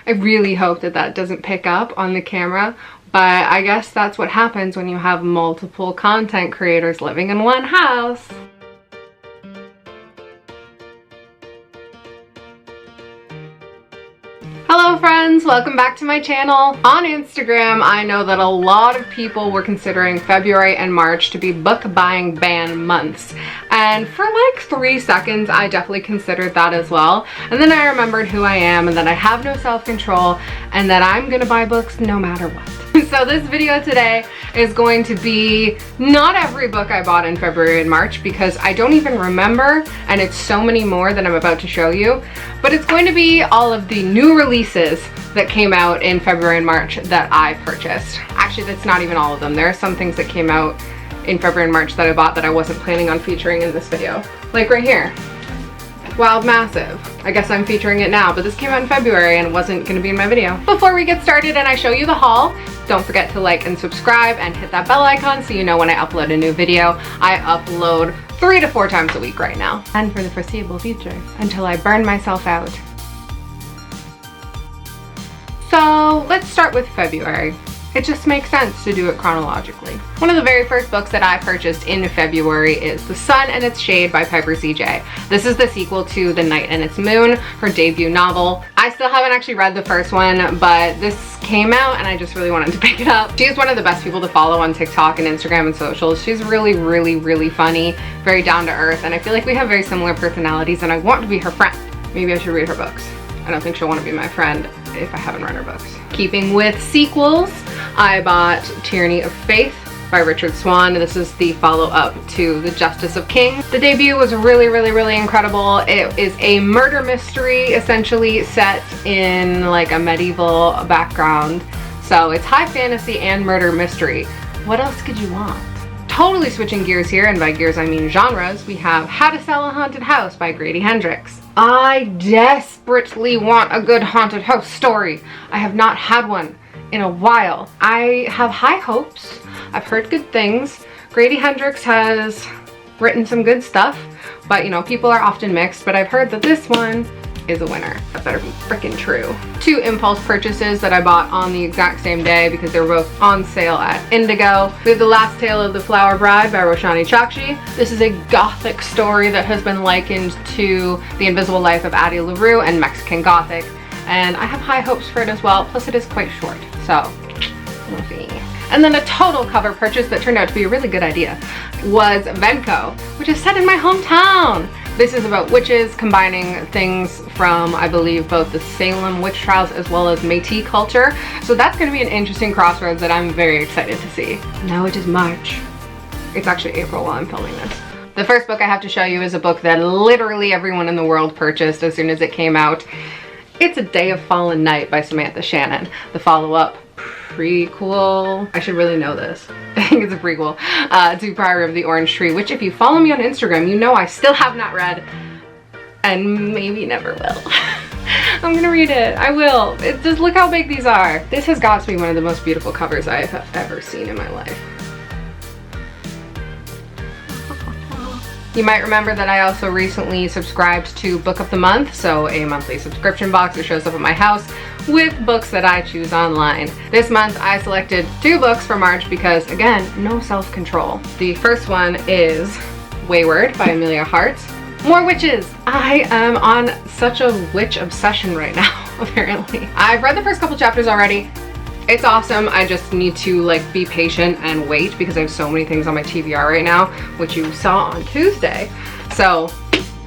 I really hope that that doesn't pick up on the camera, but I guess that's what happens when you have multiple content creators living in one house. Hello friends, welcome back to my channel. On Instagram, I know that a lot of people were considering February and March to be book buying ban months. And for like 3 seconds, I definitely considered that as well. And then I remembered who I am and that I have no self-control and that I'm gonna buy books no matter what. So this video today is going to be not every book I bought in February and March because I don't even remember, and it's so many more that I'm about to show you, but it's going to be all of the new releases that came out in February and March that I purchased. Actually, that's not even all of them. There are some things that came out in February and March that I bought that I wasn't planning on featuring in this video. Like right here. Wild Massive. I guess I'm featuring it now, but this came out in February and it wasn't going to be in my video. Before we get started and I show you the haul, don't forget to like and subscribe and hit that bell icon so you know when I upload a new video. I upload 3 to 4 times a week right now, and for the foreseeable future until I burn myself out. So let's start with February. It just makes sense to do it chronologically. One of the very first books that I purchased in February is The Sun and Its Shade by Piper C.J. This is the sequel to The Night and Its Moon, her debut novel. I still haven't actually read the first one, but this came out and I just really wanted to pick it up. She is one of the best people to follow on TikTok and Instagram and socials. She's really funny, very down to earth, and I feel like we have very similar personalities and I want to be her friend. Maybe I should read her books. I don't think she'll want to be my friend if I haven't read her books. Keeping with sequels, I bought Tyranny of Faith by Richard Swan. This is the follow-up to The Justice of King. The debut was really incredible. It is a murder mystery essentially set in like a medieval background. So it's high fantasy and murder mystery. What else could you want? Totally switching gears here, and by gears I mean genres, we have How to Sell a Haunted House by Grady Hendrix. I desperately want a good haunted house story. I have not had one in a while. I have high hopes. I've heard good things. Grady Hendrix has written some good stuff, but you know, people are often mixed, but I've heard that this one is a winner. That better be freaking true. 2 impulse purchases that I bought on the exact same day because they were both on sale at Indigo. We have The Last Tale of the Flower Bride by Roshani Chakshi. This is a gothic story that has been likened to The Invisible Life of Addie LaRue and Mexican Gothic, and I have high hopes for it as well, plus it is quite short, so we'll see. And then a total cover purchase that turned out to be a really good idea was Venko, which is set in my hometown. This is about witches combining things from, I believe, both the Salem witch trials as well as Métis culture. So that's going to be an interesting crossroads that I'm very excited to see. Now it is March. It's actually April while I'm filming this. The first book I have to show you is a book that literally everyone in the world purchased as soon as it came out. It's A Day of Fallen Night by Samantha Shannon. The follow-up prequel. I should really know this. I think it's a prequel to Priory of the Orange Tree, which if you follow me on Instagram, you know I still have not read and maybe never will. I'm gonna read it. I will. Just look how big these are. This has got to be one of the most beautiful covers I have ever seen in my life. You might remember that I also recently subscribed to Book of the Month, so a monthly subscription box that shows up at my house with books that I choose online. This month I selected 2 books for March because, again, no self-control. The first one is Wayward by Amelia Hart. More witches! I am on such a witch obsession right now, apparently. I've read the first couple chapters already. It's awesome. I just need to like be patient and wait because I have so many things on my TBR right now, which you saw on Tuesday. So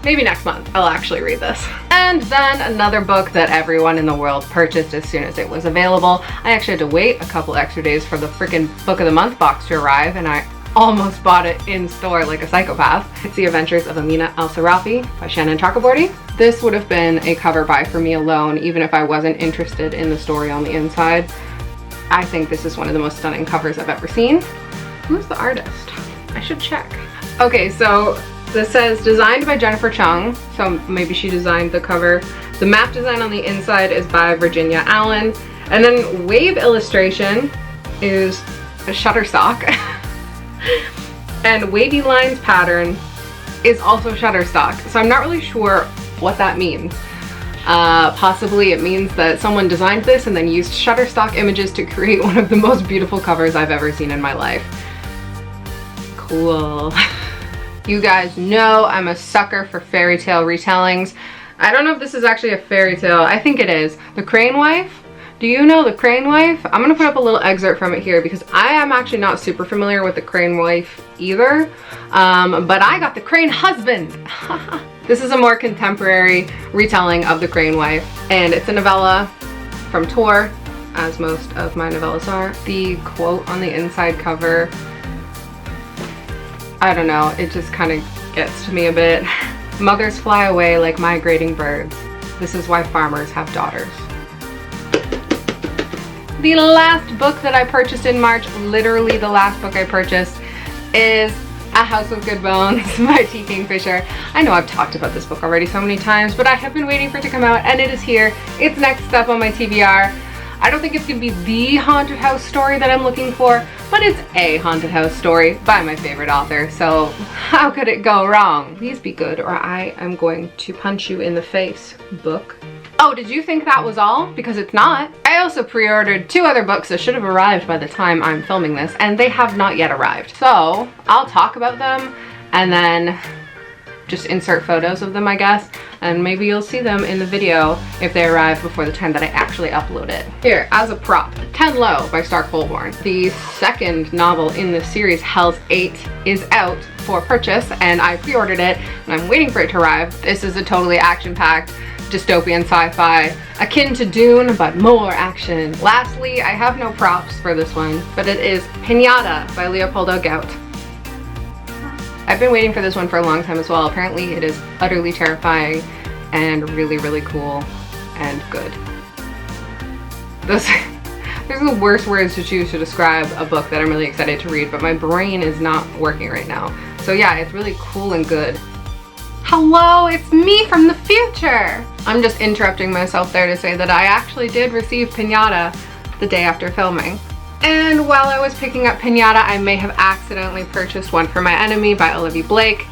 maybe next month I'll actually read this. And then another book that everyone in the world purchased as soon as it was available. I actually had to wait a couple extra days for the freaking Book of the Month box to arrive, and I almost bought it in store like a psychopath. It's The Adventures of Amina Al-Sarafi by Shannon Chakraborty. This would have been a cover buy for me alone, even if I wasn't interested in the story on the inside. I think this is one of the most stunning covers I've ever seen. Who's the artist? I should check. Okay, so this says designed by Jennifer Chung, so maybe she designed the cover. The map design on the inside is by Virginia Allen, and then wave illustration is a Shutterstock, and wavy lines pattern is also Shutterstock, so I'm not really sure what that means. Possibly it means that someone designed this and then used Shutterstock images to create one of the most beautiful covers I've ever seen in my life. Cool. You guys know I'm a sucker for fairy tale retellings. I don't know if this is actually a fairy tale. I think it is. The Crane Wife. Do you know The Crane Wife? I'm gonna put up a little excerpt from it here because I am actually not super familiar with The Crane Wife either. But I got The Crane Husband. This is a more contemporary retelling of The Crane Wife, and it's a novella from Tor, as most of my novellas are. The quote on the inside cover, I don't know, it just kind of gets to me a bit. Mothers fly away like migrating birds. This is why farmers have daughters. The last book that I purchased in March, literally the last book I purchased, is A House with Good Bones by T. Kingfisher. I know I've talked about this book already so many times, but I have been waiting for it to come out, and it is here. It's next up on my TBR. I don't think it's gonna be the haunted house story that I'm looking for, but it's a haunted house story by my favorite author, so how could it go wrong? Please be good or I am going to punch you in the face, book. Oh, did you think that was all? Because it's not. I also pre-ordered 2 other books that should have arrived by the time I'm filming this, and they have not yet arrived. So I'll talk about them and then just insert photos of them, I guess, and maybe you'll see them in the video if they arrive before the time that I actually upload it. Here, as a prop, 10 Low by Stark Holborn. The second novel in the series, Hell's 8, is out for purchase, and I pre-ordered it, and I'm waiting for it to arrive. This is a totally action-packed dystopian sci-fi, akin to Dune, but more action. Lastly, I have no props for this one, but it is Pinata by Leopoldo Gout. I've been waiting for this one for a long time as well. Apparently it is utterly terrifying and really, really cool and good. Those are the worst words to choose to describe a book that I'm really excited to read, but my brain is not working right now. So yeah, it's really cool and good. Hello, it's me from the future! I'm just interrupting myself there to say that I actually did receive Pinata the day after filming. And while I was picking up Pinata, I may have accidentally purchased One for My Enemy by Olivia Blake,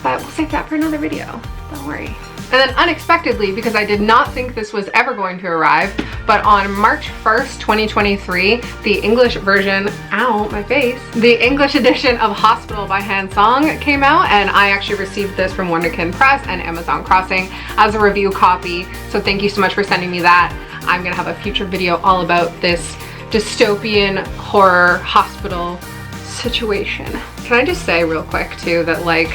but we'll save that for another video, don't worry. And then unexpectedly, because I did not think this was ever going to arrive, but on March 1st, 2023, the English version, ow, my face, the English edition of Hospital by Han Song came out, and I actually received this from Wunderkind Press and Amazon Crossing as a review copy, so thank you so much for sending me that. I'm gonna have a future video all about this dystopian horror hospital situation. Can I just say real quick too that, like,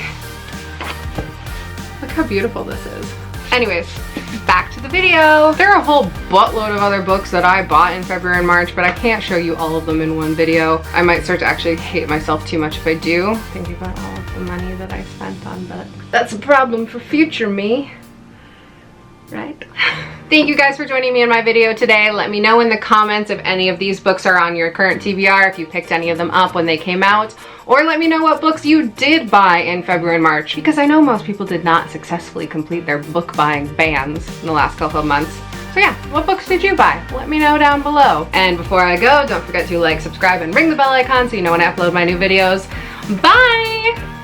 look how beautiful this is. Anyways, back to the video. There are a whole buttload of other books that I bought in February and March, but I can't show you all of them in one video. I might start to actually hate myself too much if I do, thinking about all of the money that I spent on books. That's a problem for future me, right? Thank you guys for joining me in my video today. Let me know in the comments if any of these books are on your current TBR, if you picked any of them up when they came out, or let me know what books you did buy in February and March, because I know most people did not successfully complete their book buying bans in the last couple of months. So yeah, what books did you buy? Let me know down below. And before I go, don't forget to like, subscribe, and ring the bell icon so you know when I upload my new videos. Bye!